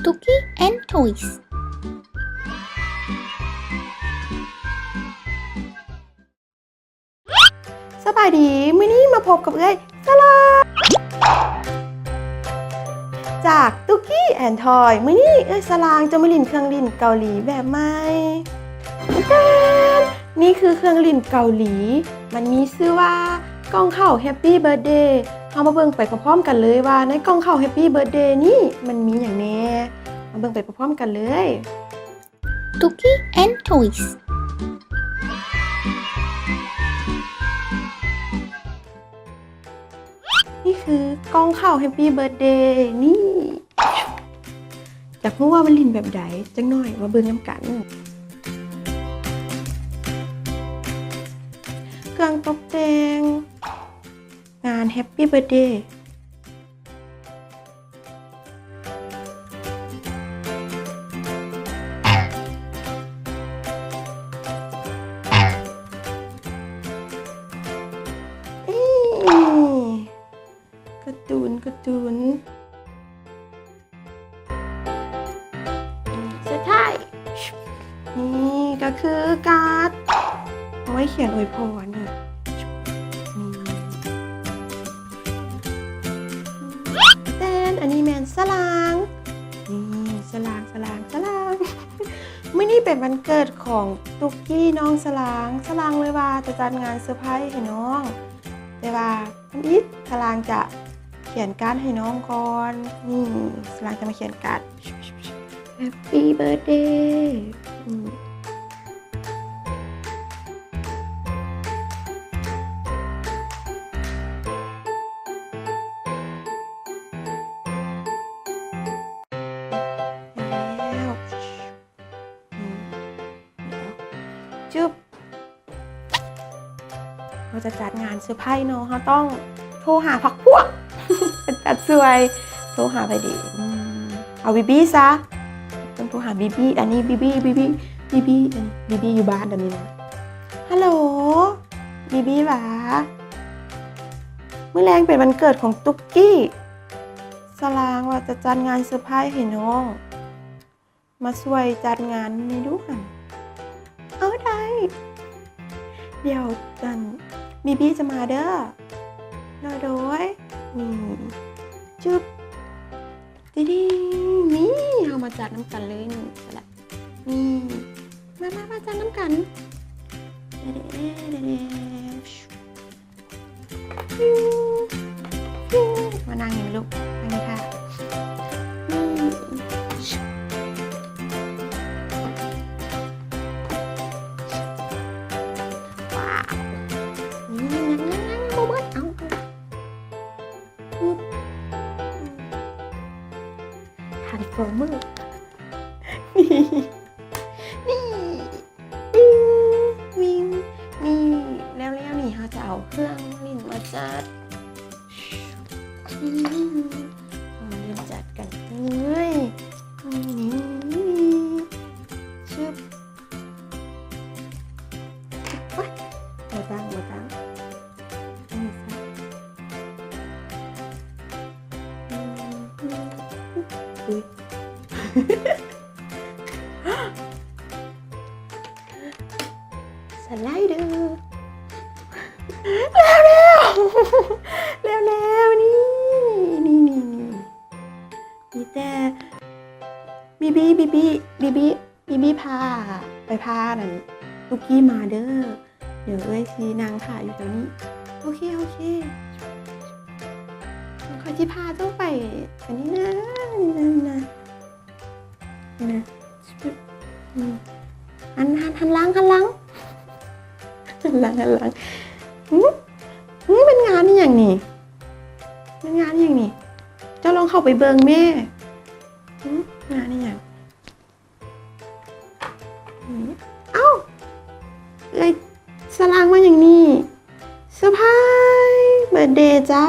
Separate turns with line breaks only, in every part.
Tuki and Toys
สบายดีมื้อนี้มาพบกับเอ้ยสลาจากตุกกี้แอนทอยมื้อนี้เอ้ยสลางจะมาลินเครื่องลินเกาหลีแบบใหม่นี่คือเครื่องลินเกาหลีมันมีชื่อว่ากล่องข้าวแฮปปี้เบิร์ธเดย์เอามาเบิ่งไปพร้อมๆกันเลยว่าในกล่องข้าวแฮปปี้เบิร์ธเดย์นี่มันมีอย่างแน่มาเบิ่งไปพร้อมๆกันเลย
Tuki and Toys
นี่คือกล้องข้าวแฮปปี้เบิร์ธเดย์นี่อยากรู้ว่ามันลินแบบใดจังหน่อยมาเบิ่งน้ำกันเครื่องตกแต่งงานแฮปปี้เบิร์ธเดย์การ์ตูนสุดท้ายนี่ก็คือการ์ดเอาไว้เขียนอวยพรนี่อันนี้แมนสลางนี่สลางมื้อนี้เป็นวันเกิดของตุกกี้น้องสลางเลยว่าจะจัดงานเซอร์ไพรส์ให้น้องแต่ว่าอีกสลางจะเขียนการ์ดให้น้องก่อนนี่สลางจะมาเขียนการ์ด Happy Birthday แล้วจุ๊บเราจะจัดงานเซอร์ไพรส์เนาะเขาต้องโทรหาพักพวก เป็นจัดสวยโทรหาไปดิเอาบีบี้ซะต้องโทรหาบีบี้อันนี้บีบี้อยู่บ้านตอนนี้นะฮัลโหลบีบี้หวาเมื่อแรงเป็นวันเกิดของตุ๊กกี้สลางว่าจะจัดงานเซอร์ไพรส์ให้น้องมาช่วยจัดงานในดูหันเอาได้เดี๋ยวจันบีบี้จะมาเด้อรอด้วยนี่จุ๊บดีนี่เอามาจัดน้ำกันเลยนี่สลัดนี่มาจัดน้ำกันมานั่งอย่างลูกนั่งนี่ค่ะว้าวนี่นั่งโมเบิร์ตเอาทันโฟมมือนี่วิ่งนี่แล้วนี่เขาจะเอาเครื่องลิ้นมาจัดเอาเริ่มจัดกันเลยนี่ชึบว้ายมาตั้งนี่ซะอุ้ยสไลเดอร์แล้วนี่มีแต่บีพาไปพานั่นตุกกี้มาเด้อเดี๋ยวเอ้ยทีนางถ่ายอยู่ตรงนี้โอเคคอยที่พาต้องไปอันนี้นะหันหลังเป็นงานนี่อย่างนี้เจ้าลองเข้าไปเบิงแม่งานนี่อย่างเอ้าเลยสลางมาอย่างนี้เซอร์ไพรส์เบิร์ธเดย์เจ้า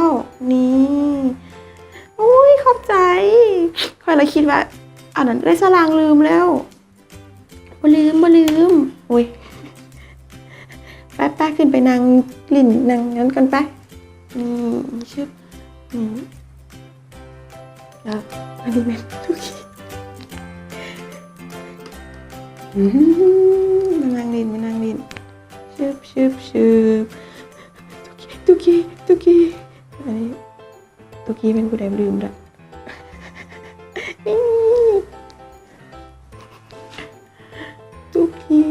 นี่โอ้ยขอบใจคอยเลยคิดว่าอันนั้นเลยสลางลืมแล้วบ่ลืมโอ้ยไปขึ้นไปนั่งลิ่นนั่งนั้นกันไปนี่ชึบแล้วอันนี้แม่ทุกที มานั่งเล่นชืบตุกี้อันนี้ตุกี้เป็นผู้ใดลืมละตุกี้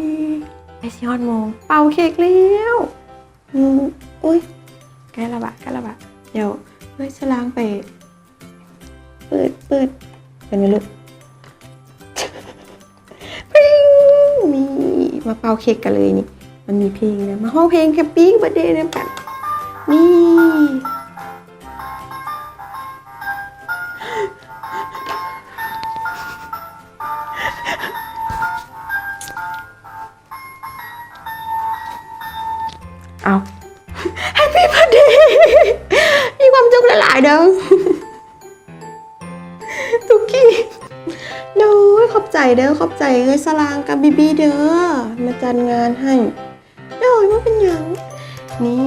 ไอซิฮอนโมงเป่าเค้กแล้วอุ้ยใกล้ละบะเดี๋ยวสลางไปเปิดเป็นไงลูกนี่มาเป่าเค้กกันเลยนี่มันมีเพลงนะมาห้องเพลงแฮปปี้เบิร์ธเดย์นะกันนี่เอาแฮปปี้เบิร์ธเดย์มีความสุขหลายๆเด้อทุกกี้เด้อขอบใจเลยสลางกับบีบีเด้อมาจัดงานให้เด้อว่าเป็นหยังนี่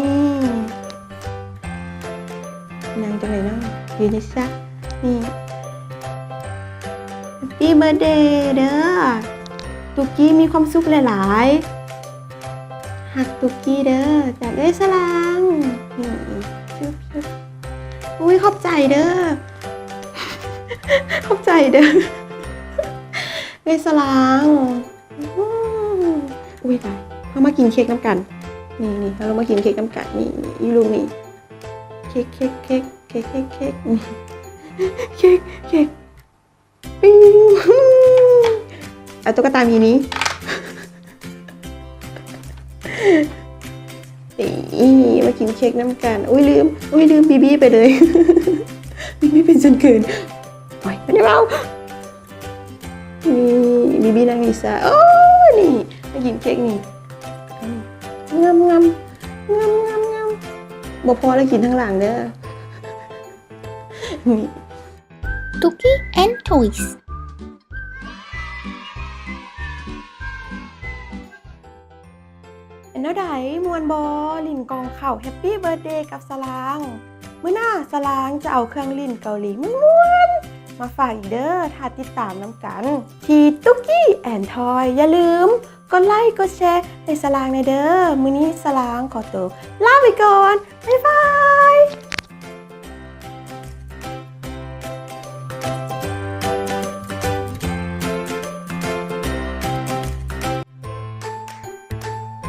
นางจังไหนเนาะยืนดิซะนี่แฮปปี้เบิร์ธเดย์เด้อตุกกี้มีความสุขหลายๆหักตุกกี้เด้อจากเอ้ยสลางนี่ชึบอุ้ยขอบใจเด้อเอ้ยสลางอุ้ยตายเขามากินเค้กน้ำกันนี่เรามากินเค้กน้ำกันนี่อีลุงนี่เค้กปิ้งเอาตุ๊กตามีนี้มากินเค้กน้ำกันอุ้ยลืมบีบีไปเลยบีบีเป็นจนเกินปล่อยไม่ได้เมานี่บีบีนางลิซ่าโอ้นี่มากินเค้กนี่งามบ่พอแล้วกินทั้งหลังเด้อนี่
Tuki and Toys
เป็นเท่าใดมวนบอลิ่นกองเข่าแฮปปี้เบิร์ธเดย์กับสลางมื้อหน้าสลางจะเอาเครื่องลิ่นเกาหลีม้วนๆมาฝากอีกเด้อถ้าติดตามน้ำกันที่ตุ๊กกี้แอนทอยอย่าลืมกดไลค์กดแชร์ให้สลางในเด้อมื้อนี้สลางขอตัวลาไปก่อนบ๊ายบาย